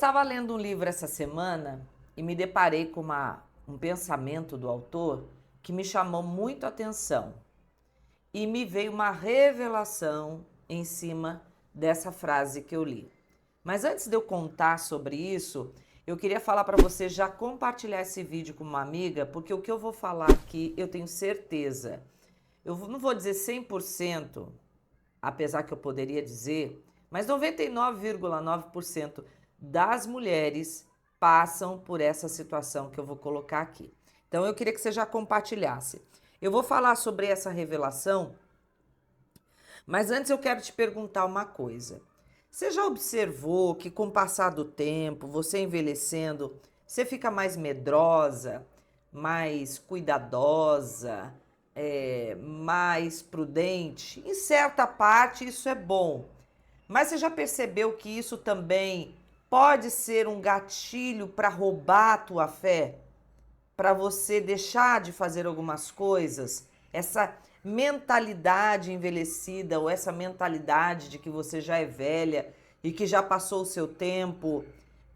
estava lendo um livro essa semana e me deparei com um pensamento do autor que me chamou muito a atenção e me veio uma revelação em cima dessa frase que eu li. Mas antes de eu contar sobre isso, eu queria falar para você já compartilhar esse vídeo com uma amiga, porque o que eu vou falar aqui eu tenho certeza. Eu não vou dizer 100%, apesar que eu poderia dizer, mas 99,9% das mulheres passam por essa situação que eu vou colocar aqui. Então eu queria que você já compartilhasse. Eu vou falar sobre essa revelação, mas antes eu quero te perguntar uma coisa. Você já observou que com o passar do tempo, você envelhecendo, você fica mais medrosa, mais cuidadosa, mais prudente? Em certa parte isso é bom, mas você já percebeu que isso também pode ser um gatilho para roubar a tua fé? Para você deixar de fazer algumas coisas? Essa mentalidade envelhecida ou essa mentalidade de que você já é velha e que já passou o seu tempo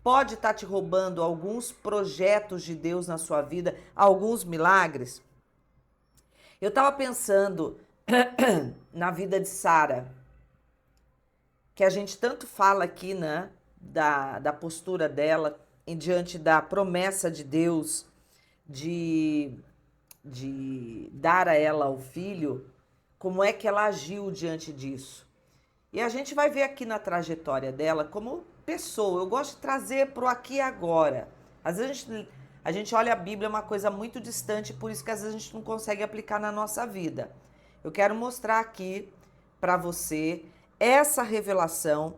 pode estar te roubando alguns projetos de Deus na sua vida, alguns milagres? Eu estava pensando na vida de Sara, que a gente tanto fala aqui, né, da postura dela diante da promessa de Deus de dar a ela o filho, como é que ela agiu diante disso. E a gente vai ver aqui na trajetória dela como pessoa. Eu gosto de trazer para o aqui e agora. Às vezes a gente olha a Bíblia, é uma coisa muito distante, por isso que às vezes a gente não consegue aplicar na nossa vida. Eu quero mostrar aqui para você essa revelação,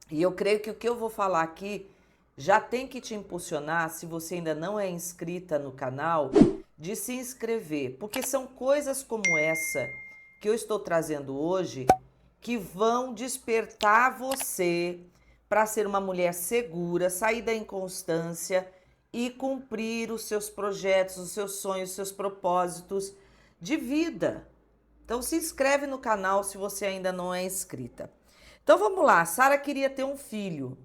e eu creio que o que eu vou falar aqui já tem que te impulsionar, se você ainda não é inscrita no canal, de se inscrever, porque são coisas como essa que eu estou trazendo hoje que vão despertar você para ser uma mulher segura, sair da inconstância e cumprir os seus projetos, os seus sonhos, os seus propósitos de vida. Então se inscreve no canal se você ainda não é inscrita. Então vamos lá, Sara queria ter um filho.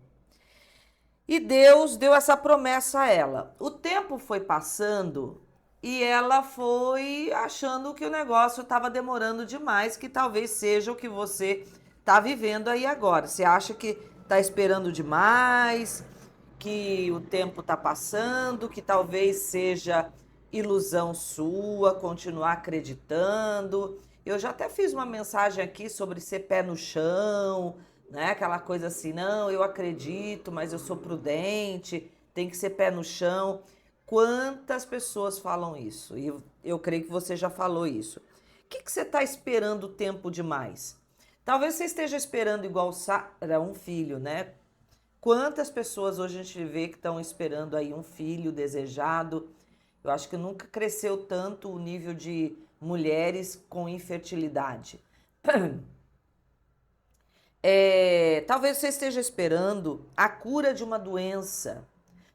E Deus deu essa promessa a ela. O tempo foi passando e ela foi achando que o negócio estava demorando demais, que talvez seja o que você está vivendo aí agora. Você acha que está esperando demais, que o tempo está passando, que talvez seja ilusão sua, continuar acreditando. Eu já até fiz uma mensagem aqui sobre ser pé no chão, né? Aquela coisa assim, não, eu acredito, mas eu sou prudente, tem que ser pé no chão. Quantas pessoas falam isso? E eu creio que você já falou isso. O que você está esperando tempo demais? Talvez você esteja esperando igual Sara, um filho, né? Quantas pessoas hoje a gente vê que estão esperando aí um filho desejado? Eu acho que nunca cresceu tanto o nível de mulheres com infertilidade. Talvez você esteja esperando a cura de uma doença,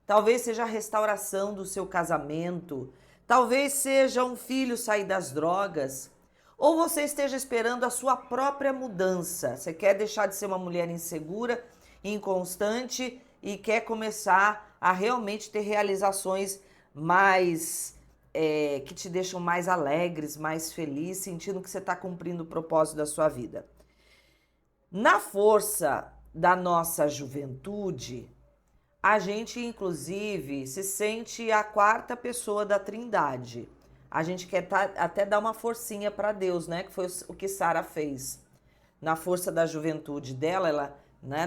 talvez seja a restauração do seu casamento, talvez seja um filho sair das drogas, ou você esteja esperando a sua própria mudança. Você quer deixar de ser uma mulher insegura, inconstante e quer começar a realmente ter realizações mais que te deixam mais alegres, mais feliz, sentindo que você está cumprindo o propósito da sua vida. Na força da nossa juventude, a gente inclusive se sente a quarta pessoa da Trindade. A gente quer até dar uma forcinha para Deus, né? Que foi o que Sara fez. Na força da juventude dela, ela, né,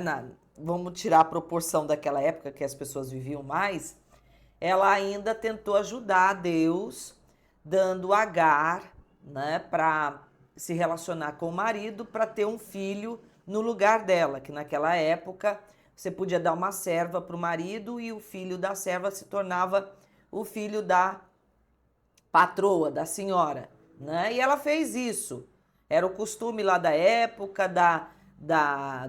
vamos tirar a proporção daquela época que as pessoas viviam mais, ela ainda tentou ajudar Deus, dando Agar, né, para se relacionar com o marido, para ter um filho no lugar dela, que naquela época você podia dar uma serva para o marido e o filho da serva se tornava o filho da patroa, da senhora, né? E ela fez isso. Era o costume lá da época,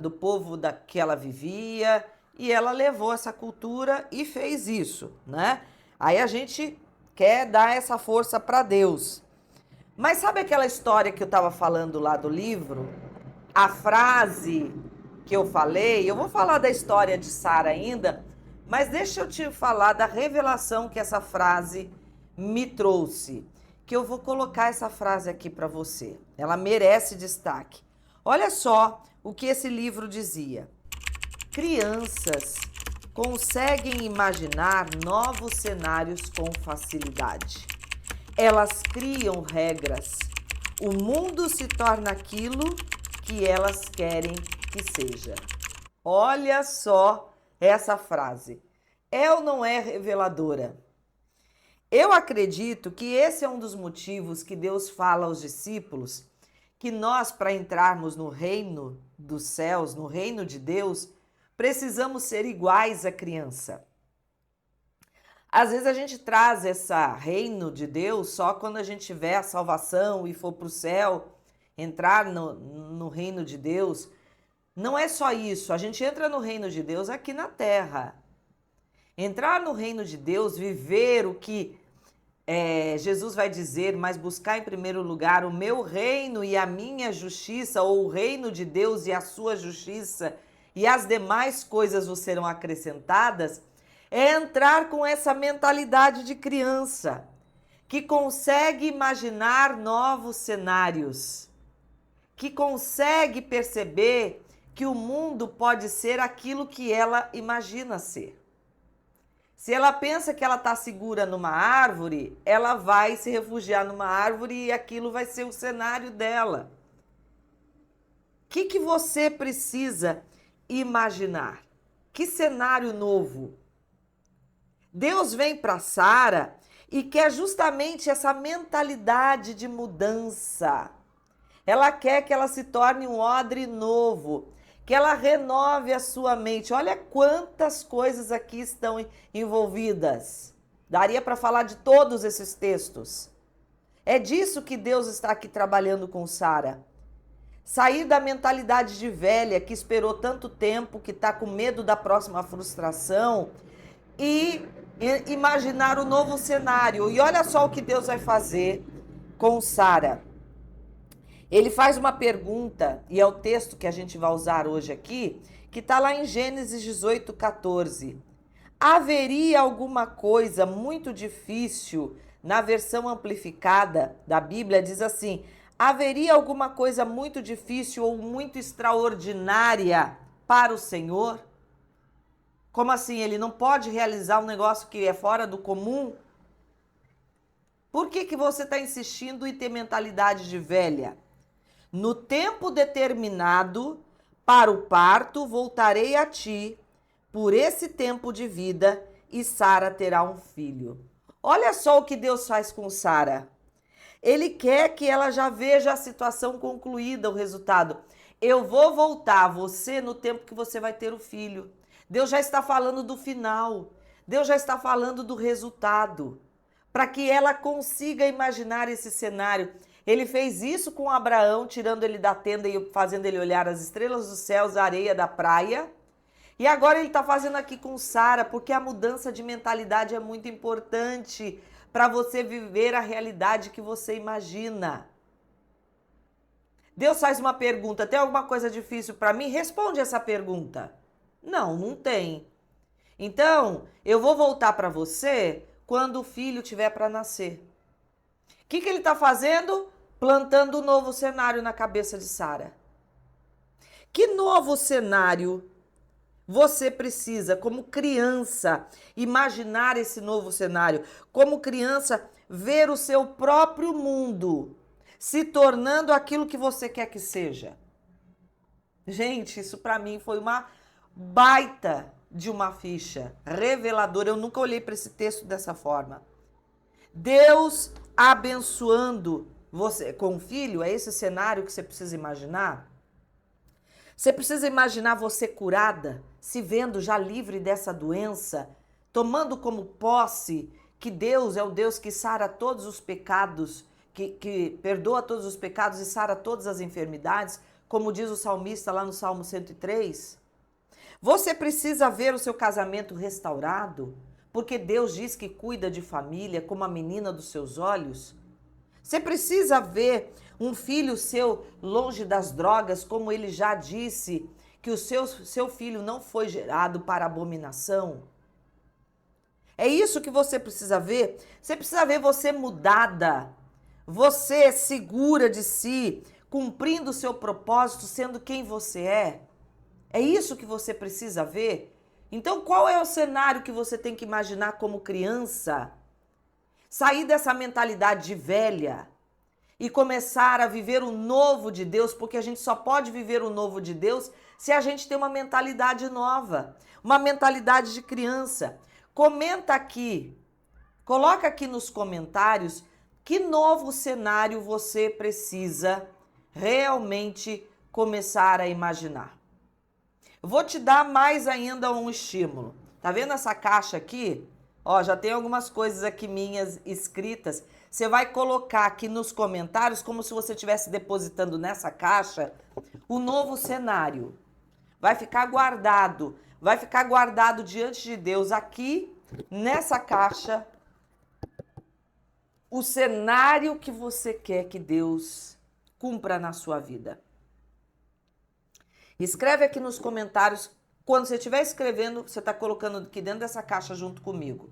do povo que ela vivia, e ela levou essa cultura e fez isso, né? Aí a gente quer dar essa força para Deus. Mas sabe aquela história que eu estava falando lá do livro? A frase que eu falei, eu vou falar da história de Sara ainda, mas deixa eu te falar da revelação que essa frase me trouxe, que eu vou colocar essa frase aqui para você. Ela merece destaque. Olha só o que esse livro dizia. Crianças conseguem imaginar novos cenários com facilidade. Elas criam regras. O mundo se torna aquilo que elas querem que seja. Olha só essa frase. É ou não é reveladora? Eu acredito que esse é um dos motivos que Deus fala aos discípulos que nós, para entrarmos no reino dos céus, no reino de Deus, precisamos ser iguais à criança. Às vezes a gente traz esse reino de Deus só quando a gente tiver a salvação e for para o céu, entrar no reino de Deus. Não é só isso, a gente entra no reino de Deus aqui na terra. Entrar no reino de Deus, viver o que Jesus vai dizer, mas buscar em primeiro lugar o meu reino e a minha justiça, ou o reino de Deus e a sua justiça, e as demais coisas vos serão acrescentadas, é entrar com essa mentalidade de criança, que consegue imaginar novos cenários, que consegue perceber que o mundo pode ser aquilo que ela imagina ser. Se ela pensa que ela está segura numa árvore, ela vai se refugiar numa árvore e aquilo vai ser o cenário dela. O que você precisa imaginar? Que cenário novo? Deus vem para Sara e quer justamente essa mentalidade de mudança. Ela quer que ela se torne um odre novo, que ela renove a sua mente. Olha quantas coisas aqui estão envolvidas. Daria para falar de todos esses textos. É disso que Deus está aqui trabalhando com Sara. Sair da mentalidade de velha que esperou tanto tempo, que está com medo da próxima frustração e imaginar o novo cenário. E olha só o que Deus vai fazer com Sara. Ele faz uma pergunta, e é o texto que a gente vai usar hoje aqui, que está lá em Gênesis 18, 14. Haveria alguma coisa muito difícil, na versão amplificada da Bíblia, diz assim, haveria alguma coisa muito difícil ou muito extraordinária para o Senhor? Como assim? Ele não pode realizar um negócio que é fora do comum? Por que você está insistindo em ter mentalidade de velha? No tempo determinado para o parto, voltarei a ti por esse tempo de vida e Sara terá um filho. Olha só o que Deus faz com Sara. Ele quer que ela já veja a situação concluída, o resultado. Eu vou voltar você no tempo que você vai ter o filho. Deus já está falando do final. Deus já está falando do resultado. Para que ela consiga imaginar esse cenário. Ele fez isso com Abraão, tirando ele da tenda e fazendo ele olhar as estrelas dos céus, a areia da praia. E agora ele está fazendo aqui com Sara, porque a mudança de mentalidade é muito importante para você viver a realidade que você imagina. Deus faz uma pergunta, tem alguma coisa difícil para mim? Responde essa pergunta. Não, não tem. Então, eu vou voltar para você quando o filho tiver para nascer. O que ele está fazendo? Plantando um novo cenário na cabeça de Sara. Que novo cenário você precisa, como criança, imaginar esse novo cenário? Como criança, ver o seu próprio mundo se tornando aquilo que você quer que seja. Gente, isso para mim foi uma baita de uma ficha reveladora. Eu nunca olhei para esse texto dessa forma. Deus abençoando você com o filho, é esse cenário que você precisa imaginar? Você precisa imaginar você curada, se vendo já livre dessa doença, tomando como posse que Deus é o Deus que sara todos os pecados, que perdoa todos os pecados e sara todas as enfermidades, como diz o salmista lá no Salmo 103. Você precisa ver o seu casamento restaurado, porque Deus diz que cuida de família como a menina dos seus olhos. Você precisa ver um filho seu longe das drogas, como ele já disse, que o seu filho não foi gerado para abominação? É isso que você precisa ver. Você precisa ver você mudada, você segura de si, cumprindo o seu propósito, sendo quem você é. É isso que você precisa ver. Então, qual é o cenário que você tem que imaginar como criança? Sair dessa mentalidade de velha e começar a viver o novo de Deus, porque a gente só pode viver o novo de Deus se a gente tem uma mentalidade nova, uma mentalidade de criança. Comenta aqui, coloca aqui nos comentários que novo cenário você precisa realmente começar a imaginar. Eu vou te dar mais ainda um estímulo. Tá vendo essa caixa aqui? Ó, já tem algumas coisas aqui minhas escritas. Você vai colocar aqui nos comentários como se você estivesse depositando nessa caixa o novo cenário. Vai ficar guardado diante de Deus aqui nessa caixa o cenário que você quer que Deus cumpra na sua vida. Escreve aqui nos comentários, quando você estiver escrevendo, você está colocando aqui dentro dessa caixa junto comigo.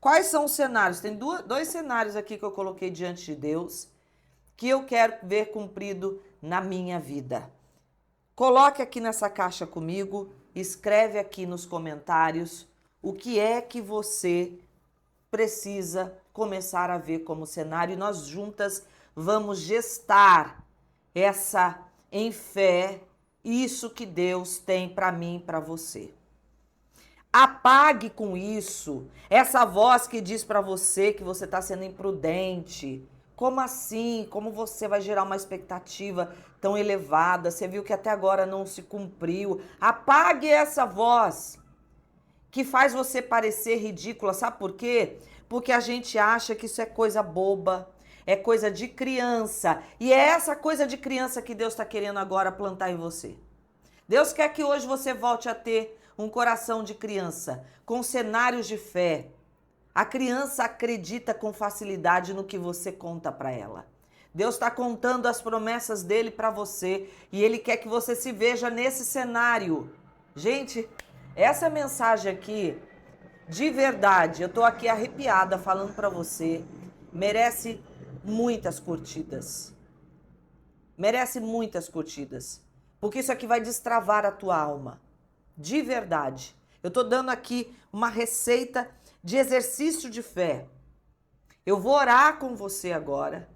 Quais são os cenários? Tem dois cenários aqui que eu coloquei diante de Deus, que eu quero ver cumprido na minha vida. Coloque aqui nessa caixa comigo, escreve aqui nos comentários o que é que você precisa começar a ver como cenário, e nós juntas vamos gestar em fé, isso que Deus tem para mim e para você. Apague com isso essa voz que diz para você que você está sendo imprudente. Como assim? Como você vai gerar uma expectativa tão elevada? Você viu que até agora não se cumpriu. Apague essa voz que faz você parecer ridícula. Sabe por quê? Porque a gente acha que isso é coisa boba, é coisa de criança. E é essa coisa de criança que Deus está querendo agora plantar em você. Deus quer que hoje você volte a ter um coração de criança, com cenários de fé. A criança acredita com facilidade no que você conta para ela. Deus está contando as promessas dele para você e ele quer que você se veja nesse cenário. Gente, essa mensagem aqui, de verdade, eu estou aqui arrepiada falando para você, merece muitas curtidas. Merece muitas curtidas. Porque isso aqui vai destravar a tua alma. De verdade. Eu estou dando aqui uma receita de exercício de fé. Eu vou orar com você agora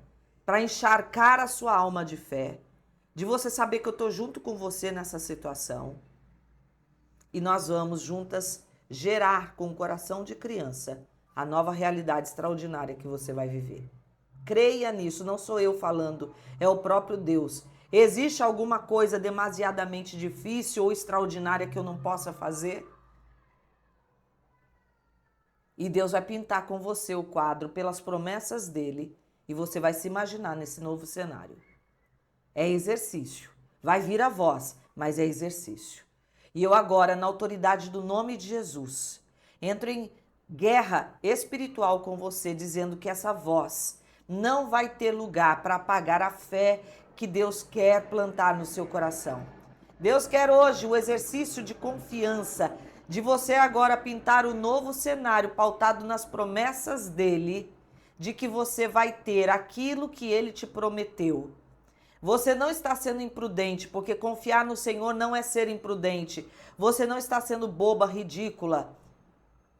para encharcar a sua alma de fé. De você saber que eu estou junto com você nessa situação. E nós vamos juntas gerar com o coração de criança a nova realidade extraordinária que você vai viver. Creia nisso, não sou eu falando, é o próprio Deus. Existe alguma coisa demasiadamente difícil ou extraordinária que eu não possa fazer? E Deus vai pintar com você o quadro pelas promessas dele e você vai se imaginar nesse novo cenário. É exercício. Vai vir a voz, mas é exercício. E eu agora, na autoridade do nome de Jesus, entro em guerra espiritual com você, dizendo que essa voz não vai ter lugar para apagar a fé que Deus quer plantar no seu coração. Deus quer hoje o exercício de confiança, de você agora pintar o novo cenário pautado nas promessas dele, de que você vai ter aquilo que ele te prometeu. Você não está sendo imprudente, porque confiar no Senhor não é ser imprudente. Você não está sendo boba, ridícula.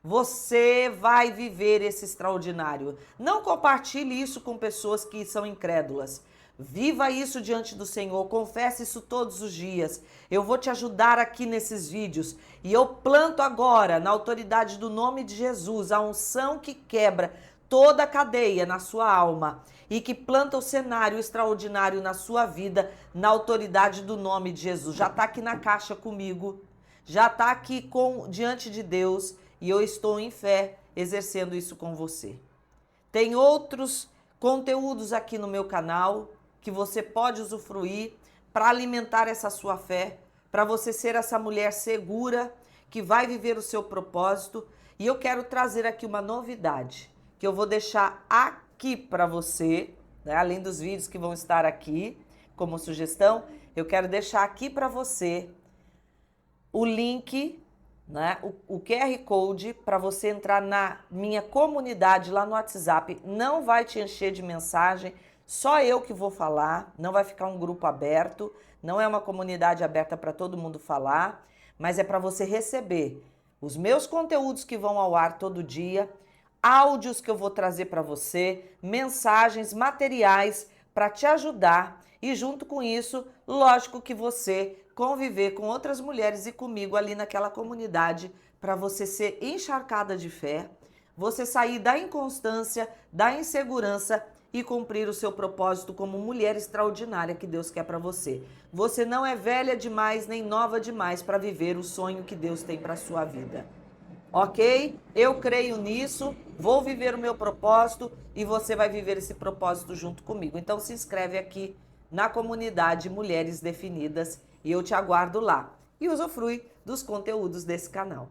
Você vai viver esse extraordinário. Não compartilhe isso com pessoas que são incrédulas. Viva isso diante do Senhor, confesse isso todos os dias. Eu vou te ajudar aqui nesses vídeos. E eu planto agora, na autoridade do nome de Jesus, a unção que quebra toda a cadeia na sua alma e que planta o cenário extraordinário na sua vida, na autoridade do nome de Jesus. Já está aqui na caixa comigo, já está aqui diante de Deus e eu estou em fé exercendo isso com você. Tem outros conteúdos aqui no meu canal que você pode usufruir para alimentar essa sua fé, para você ser essa mulher segura que vai viver o seu propósito. E eu quero trazer aqui uma novidade que eu vou deixar aqui para você, né? Além dos vídeos que vão estar aqui como sugestão, eu quero deixar aqui para você o link, né, o QR Code para você entrar na minha comunidade lá no WhatsApp. Não vai te encher de mensagem, só eu que vou falar, não vai ficar um grupo aberto, não é uma comunidade aberta para todo mundo falar, mas é para você receber os meus conteúdos que vão ao ar todo dia, áudios que eu vou trazer para você, mensagens, materiais para te ajudar e junto com isso, lógico que você conviver com outras mulheres e comigo ali naquela comunidade para você ser encharcada de fé, você sair da inconstância, da insegurança e cumprir o seu propósito como mulher extraordinária que Deus quer para você. Você não é velha demais nem nova demais para viver o sonho que Deus tem para sua vida. Ok? Eu creio nisso, vou viver o meu propósito e você vai viver esse propósito junto comigo. Então se inscreve aqui na comunidade Mulheres Definidas e eu te aguardo lá. E usufrui dos conteúdos desse canal.